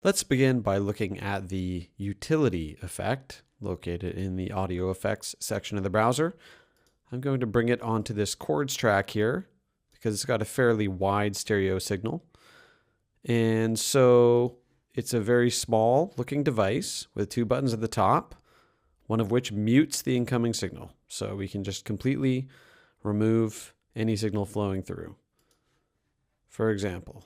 Let's begin by looking at the utility effect located in the audio effects section of the browser. I'm going to bring it onto this chords track here because it's got a fairly wide stereo signal. And so it's a very small looking device with two buttons at the top, one of which mutes the incoming signal. So we can just completely remove any signal flowing through. For example.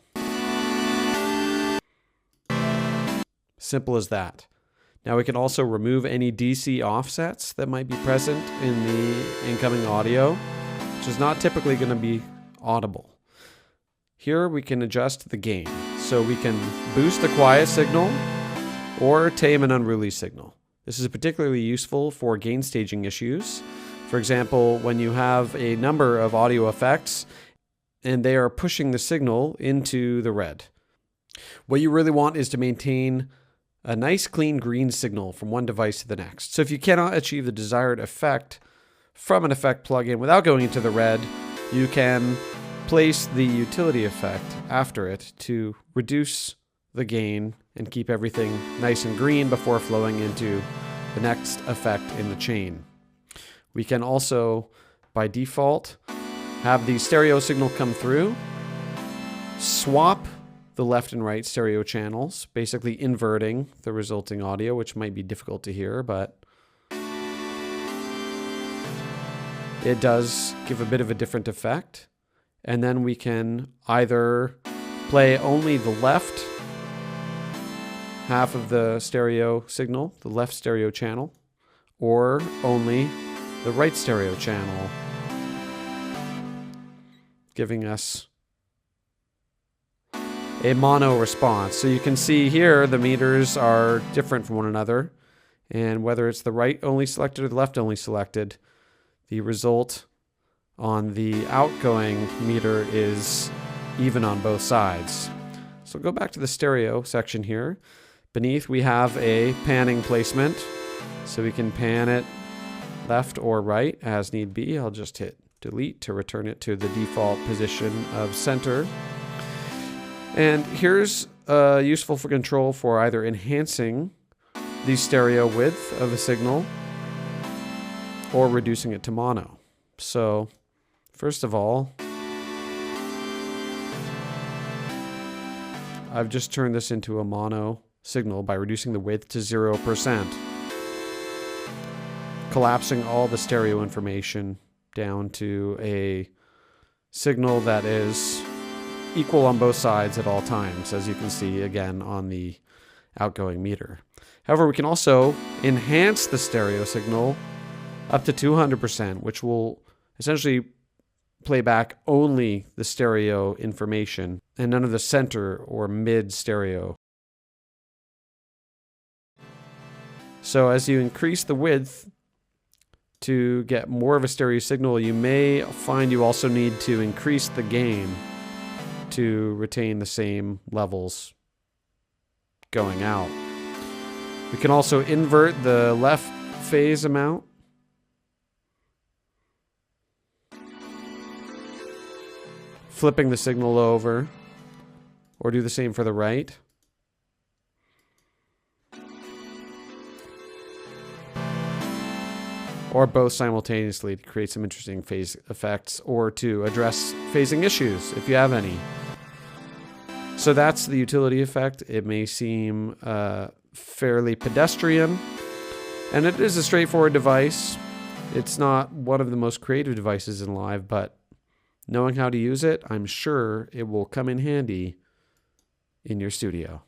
Simple as that. Now we can also remove any DC offsets that might be present in the incoming audio, which is not typically going to be audible. Here we can adjust the gain. So we can boost a quiet signal or tame an unruly signal. This is particularly useful for gain staging issues. For example, when you have a number of audio effects and they are pushing the signal into the red. What you really want is to maintain a nice clean green signal from one device to the next. So if you cannot achieve the desired effect from an effect plugin without going into the red, you can place the utility effect after it to reduce the gain and keep everything nice and green before flowing into the next effect in the chain. We can also, by default, have the stereo signal come through, swap the left and right stereo channels, basically inverting the resulting audio, which might be difficult to hear, but it does give a bit of a different effect. And then we can either play only the left half of the stereo signal, the left stereo channel, or only the right stereo channel, giving us a mono response. So you can see here the meters are different from one another, and whether it's the right only selected or the left only selected, the result on the outgoing meter is even on both sides. So go back to the stereo section here. Beneath we have a panning placement, so we can pan it left or right as need be. I'll just hit delete to return it to the default position of center. And here's useful for control for either enhancing the stereo width of a signal or reducing it to mono. So first of all, I've just turned this into a mono signal by reducing the width to 0%, collapsing all the stereo information down to a signal that is equal on both sides at all times, as you can see again on the outgoing meter. However, we can also enhance the stereo signal up to 200%, which will essentially play back only the stereo information and none of the center or mid stereo. So as you increase the width to get more of a stereo signal, you may find you also need to increase the gain to retain the same levels going out. We can also invert the left phase amount. Flipping the signal over, or do the same for the right. Or both simultaneously to create some interesting phase effects or to address phasing issues if you have any. So that's the utility effect. It may seem fairly pedestrian, and it is a straightforward device. It's not one of the most creative devices in Live, but knowing how to use it, I'm sure it will come in handy in your studio.